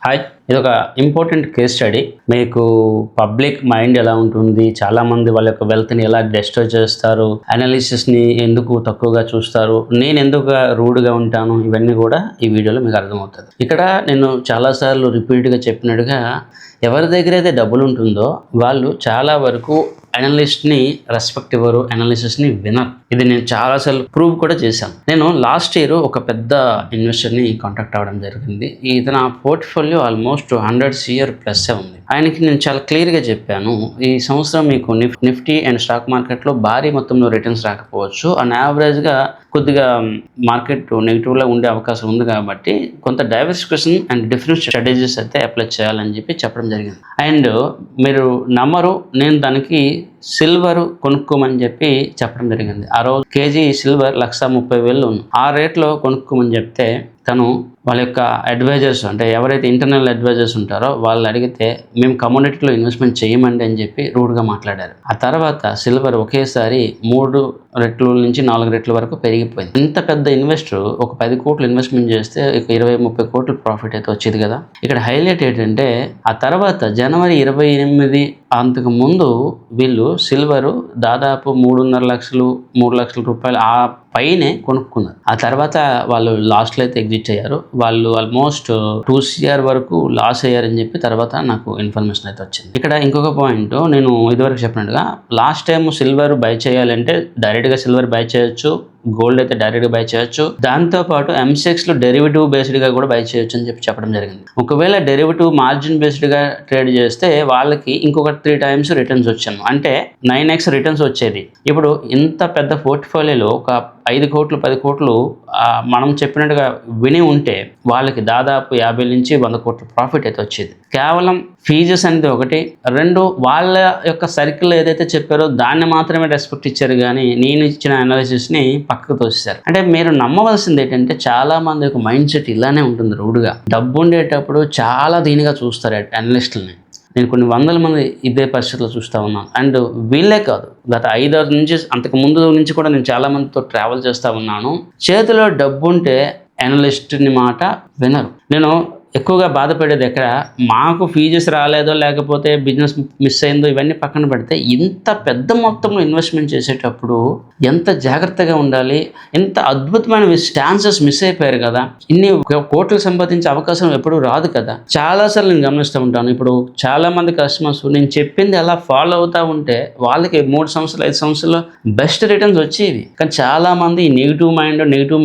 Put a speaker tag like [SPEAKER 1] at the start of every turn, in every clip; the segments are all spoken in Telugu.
[SPEAKER 1] హాయ్, ఇది ఒక ఇంపార్టెంట్ కేస్ స్టడీ. మీకు పబ్లిక్ మైండ్ ఎలా ఉంటుంది, చాలామంది వాళ్ళ యొక్క వెల్త్ని ఎలా డిస్ట్రాయ్ చేస్తారు, అనాలిసిస్ని ఎందుకు తక్కువగా చూస్తారు, నేను ఎందుకు రూడ్గా ఉంటాను, ఇవన్నీ కూడా ఈ వీడియోలో మీకు అర్థమవుతుంది. ఇక్కడ నేను చాలాసార్లు రిపీట్గా చెప్పినట్టుగా ఎవరి దగ్గర అయితే డబ్బులు ఉంటుందో వాళ్ళు చాలా వరకు అనలిస్ట్ని రెస్పెక్ట్ ఇవ్వరు, అనాలిసిస్ని వినరు. ఇది నేను చాలాసార్లు ప్రూవ్ కూడా చేశాను. నేను లాస్ట్ ఇయర్ ఒక పెద్ద ఇన్వెస్టర్ని కాంటాక్ట్ అవ్వడం జరిగింది. ఇతని పోర్ట్ఫోలియో ఆల్మోస్ట్ 100 CR ప్లస్ ఉంది. ఆయనకి నేను చాలా క్లియర్గా చెప్పాను, ఈ సంవత్సరం మీకు నిఫ్టీ అండ్ స్టాక్ మార్కెట్లో భారీ మొత్తంలో రిటర్న్స్ రాకపోవచ్చు, అండ్ యావరేజ్గా కొద్దిగా మార్కెట్ నెగిటివ్లో ఉండే అవకాశం ఉంది, కాబట్టి కొంత డైవర్సిఫికేషన్ అండ్ డిఫరెంట్ స్ట్రాటజీస్ అయితే అప్లై చేయాలని చెప్పడం జరిగింది. అండ్ మీరు నమ్మరు, నేను దానికి సిల్వర్ కొనుక్కోమని చెప్పడం జరిగింది. ఆ రోజు కేజీ సిల్వర్ 1,30,000 ఉంది. ఆ రేట్లో కొనుక్కోమని చెప్తే తను వాళ్ళ యొక్క అడ్వైజర్స్, అంటే ఎవరైతే ఇంటర్నల్ అడ్వైజర్స్ ఉంటారో వాళ్ళు అడిగితే మేము కమోడిటీలో ఇన్వెస్ట్మెంట్ చేయమండి అని చెప్పి రూడ్గా మాట్లాడారు. ఆ తర్వాత సిల్వర్ ఒకేసారి 3 రెట్ల నుంచి 4 రెట్ల వరకు పెరిగిపోయింది. ఇంత పెద్ద ఇన్వెస్టర్ ఒక 10 కోట్లు ఇన్వెస్ట్మెంట్ చేస్తే 20-30 కోట్లు ప్రాఫిట్ అయితే వచ్చేది కదా. ఇక్కడ హైలైట్ ఏంటంటే ఆ తర్వాత జనవరి 28 అంతకు ముందు వీళ్ళు సిల్వరు దాదాపు 3.5 లక్షలు 3 లక్షల రూపాయలు ఆ పైనే కొనుక్కున్నారు. ఆ తర్వాత వాళ్ళు లాస్ట్లో అయితే ఎగ్జిట్ అయ్యారు. వాళ్ళు ఆల్మోస్ట్ 2 CR వరకు లాస్ అయ్యారని చెప్పి తర్వాత నాకు ఇన్ఫర్మేషన్ అయితే వచ్చింది. ఇక్కడ ఇంకొక పాయింట్, నేను ఇదివరకు చెప్పినట్టుగా లాస్ట్ టైం సిల్వర్ బై చేయాలంటే డైరెక్ట్గా సిల్వర్ బై చేయొచ్చు, గోల్డ్ అయితే డైరెక్ట్గా బై చేయొచ్చు, దాంతోపాటు MCXలో డెరివేటివ్ బేస్డ్గా కూడా బై చేయొచ్చు అని చెప్పడం జరిగింది. ఒకవేళ డెరివేటివ్ మార్జిన్ బేస్డ్గా ట్రేడ్ చేస్తే వాళ్ళకి ఇంకొక 3 times రిటర్న్స్ వచ్చాను, అంటే 9x రిటర్న్స్ వచ్చేది. ఇప్పుడు ఇంత పెద్ద పోర్ట్ఫోలియోలో ఒక 5 కోట్లు 10 కోట్లు మనం చెప్పినట్టుగా విని ఉంటే వాళ్ళకి దాదాపు 50 నుంచి 100 కోట్ల ప్రాఫిట్ అయితే వచ్చేది. కేవలం ఫీజెస్ అనేది ఒకటి, 2 వాళ్ళ యొక్క సర్కిల్ ఏదైతే చెప్పారో దాన్ని మాత్రమే రెస్పెక్ట్ ఇచ్చారు, కానీ నేను ఇచ్చిన అనాలిసిస్ని పక్కకు తోసేశారు. అంటే మీరు నమ్మవలసింది ఏంటంటే చాలా మంది యొక్క మైండ్ సెట్ ఇలానే ఉంటుంది. రూడ్గా డబ్బు ఉండేటప్పుడు చాలా దీనిగా చూస్తారు అనలిస్టులని. నేను కొన్ని వందల మంది ఇదే పరిస్థితుల్లో చూస్తూ ఉన్నాను. అండ్ వీళ్ళే కాదు, గత 5-6 నుంచి అంతకు ముందు నుంచి కూడా నేను చాలా మందితో ట్రావెల్ చేస్తూ ఉన్నాను. చేతిలో డబ్బు ఉంటే అనలిస్ట్ని మాట వినరు. నేను ఎక్కువగా బాధపడేది ఎక్కడ, మాకు ఫీజెస్ రాలేదో లేకపోతే బిజినెస్ మిస్ అయిందో ఇవన్నీ పక్కన పెడితే ఇంత పెద్ద మొత్తంలో ఇన్వెస్ట్మెంట్ చేసేటప్పుడు ఎంత జాగ్రత్తగా ఉండాలి. ఎంత అద్భుతమైన ఛాన్సెస్ మిస్ అయిపోయారు కదా. ఇన్ని కోట్లు సంపాదించే అవకాశం ఎప్పుడు రాదు కదా. చాలాసార్లు నేను గమనిస్తూ ఉంటాను. ఇప్పుడు చాలామంది కస్టమర్స్ నేను చెప్పింది అలా ఫాలో అవుతూ ఉంటే వాళ్ళకి 3 సంవత్సరాలు 5 సంవత్సరాల్లో బెస్ట్ రిటర్న్స్ వచ్చేవి. కానీ చాలామంది నెగిటివ్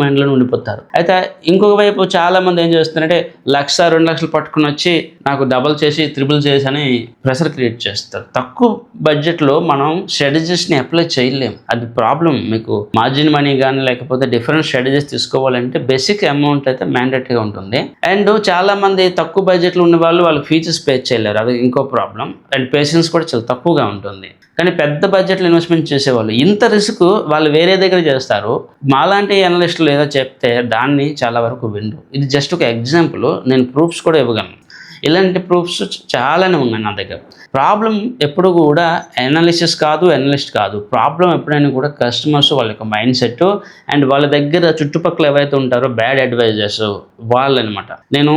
[SPEAKER 1] మైండ్లో ఉండిపోతారు. అయితే ఇంకొక వైపు చాలామంది ఏం చేస్తున్నారంటే 1-2 లక్షలు పట్టుకుని వచ్చి నాకు డబల్ చేసి ట్రిపుల్ చేసి అని ప్రెషర్ క్రియేట్ చేస్తారు. తక్కువ బడ్జెట్లో మనం స్ట్రాటజీస్ని అప్లై చేయలేము, అది ప్రాబ్లం. మీకు మార్జిన్ మనీ కానీ లేకపోతే డిఫరెంట్ స్ట్రాటజీస్ తీసుకోవాలంటే బేసిక్ అమౌంట్ అయితే మ్యాండేటరీగా ఉంటుంది. అండ్ చాలా మంది తక్కువ బడ్జెట్లో ఉన్న వాళ్ళు ఫీచర్స్ పే చేయలేరు, అది ఇంకో ప్రాబ్లం. అండ్ పేషెన్స్ కూడా చాలా తక్కువగా ఉంటుంది. కానీ పెద్ద బడ్జెట్లో ఇన్వెస్ట్మెంట్ చేసేవాళ్ళు ఇంత రిస్క్ వాళ్ళు వేరే దగ్గర చేస్తారు. మాలాంటి అనలిస్టులు ఏదో చెప్తే దాన్ని చాలా వరకు వినరు. ఇది జస్ట్ ఒక ఎగ్జాంపుల్, నేను ప్రూఫ్స్ కూడా ఇవ్వగలను. ఇలాంటి ప్రూఫ్స్ చాలానే ఉన్నాయి నా దగ్గర. ప్రాబ్లం ఎప్పుడు కూడా అనలిస్ట్ కాదు. ప్రాబ్లం ఎప్పుడైనా కూడా కస్టమర్స్, వాళ్ళ యొక్క మైండ్ సెట్ అండ్ వాళ్ళ దగ్గర చుట్టుపక్కల ఎవరైతే ఉంటారో బ్యాడ్ అడ్వైజర్స్ వాళ్ళు అనమాట. నేను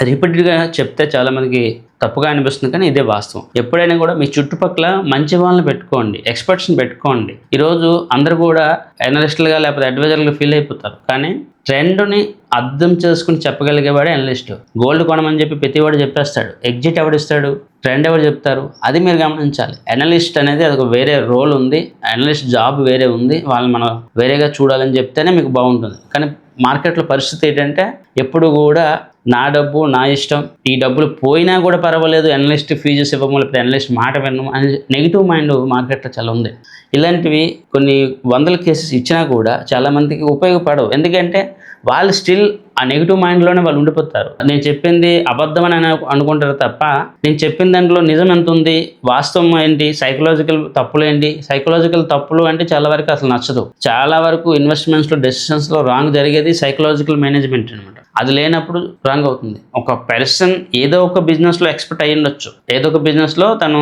[SPEAKER 1] రిపీటెడ్గా చెప్తే చాలామందికి తప్పుగా అనిపిస్తుంది, కానీ ఇదే వాస్తవం. ఎప్పుడైనా కూడా మీ చుట్టుపక్కల మంచి వాళ్ళని పెట్టుకోండి, ఎక్స్పర్ట్స్ని పెట్టుకోండి. ఈరోజు అందరూ కూడా అనలిస్టులుగా లేకపోతే అడ్వైజర్లుగా ఫీల్ అయిపోతారు, కానీ ట్రెండ్ని అర్థం చేసుకుని చెప్పగలిగేవాడే అనలిస్ట్. గోల్డ్ కొనమని చెప్పి ప్రతివాడు చెప్పేస్తాడు, ఎగ్జిట్ ఎవడిస్తాడు, ట్రెండ్ ఎవరు చెప్తారు, అది మీరు గమనించాలి. అనలిస్ట్ అనేది అది ఒక వేరే రోల్ ఉంది, అనలిస్ట్ జాబ్ వేరే ఉంది, వాళ్ళని మనం వేరేగా చూడాలని చెప్తేనే మీకు బాగుంటుంది. కానీ మార్కెట్లో పరిస్థితి ఏంటంటే ఎప్పుడు కూడా నా డబ్బు నా ఇష్టం, ఈ డబ్బులు పోయినా కూడా పర్వాలేదు, అనలిస్ట్ ఫీజెస్ ఇవ్వము లేకపోతే అనలిస్ట్ మాట వినము అని నెగిటివ్ మైండ్ మార్కెట్లో చాలా ఉంది. ఇలాంటివి కొన్ని వందల కేసెస్ ఇచ్చినా కూడా చాలామందికి ఉపయోగపడవు. ఎందుకంటే వాళ్ళు స్టిల్ ఆ నెగిటివ్ మైండ్లోనే వాళ్ళు ఉండిపోతారు. నేను చెప్పింది అబద్ధమని అనుకుంటారు తప్ప నేను చెప్పిన దాంట్లో నిజం ఎంత ఉంది, వాస్తవం ఏంటి, సైకలాజికల్ తప్పులు ఏంటి. సైకలాజికల్ తప్పులు అంటే చాలా వరకు అసలు నచ్చదు. చాలా వరకు ఇన్వెస్ట్మెంట్స్లో డెసిషన్స్లో రాంగ్ జరిగేది సైకలాజికల్ మేనేజ్మెంట్ అనమాట. అది లేనప్పుడు రాంగ్ అవుతుంది. ఒక పర్సన్ ఏదో ఒక బిజినెస్లో ఎక్స్పర్ట్ అయ్యి ఉండొచ్చు, ఏదో ఒక బిజినెస్లో తను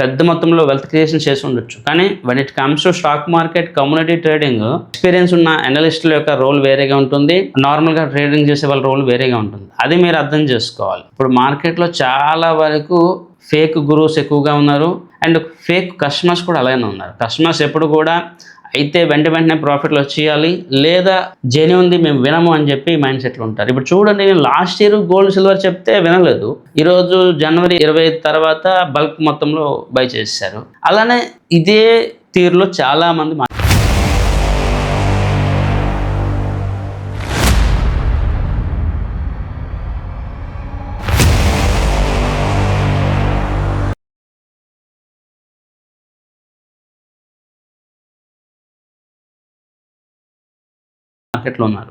[SPEAKER 1] పెద్ద మొత్తంలో వెల్త్ క్రియేషన్ చేసి ఉండొచ్చు, కానీ when it comes to stock market, community trading, experience ఉన్న అనలిస్టుల యొక్క రోల్ వేరేగా ఉంటుంది, నార్మల్గా ట్రేడింగ్ చేసే వాళ్ళ రోల్ వేరేగా ఉంటుంది. అది మీరు అర్థం చేసుకోవాలి. ఇప్పుడు మార్కెట్లో చాలా వరకు ఫేక్ గురూస్ ఎక్కువగా ఉన్నారు అండ్ ఫేక్ కస్టమర్స్ కూడా అలాగే ఉన్నారు. కస్టమర్స్ ఎప్పుడు కూడా అయితే వెంటనే ప్రాఫిట్లు వచ్చేయాలి, లేదా జెన్యూన్ది మేము వినము అని చెప్పి మైండ్ సెట్లు ఉంటారు. ఇప్పుడు చూడండి, నేను లాస్ట్ ఇయర్ గోల్డ్ సిల్వర్ చెప్తే వినలేదు, ఈరోజు జనవరి 25 తర్వాత బల్క్ మొత్తంలో బై చేశారు. అలానే ఇదే తీరులో చాలామంది మార్కెట్లో ఉన్నారు.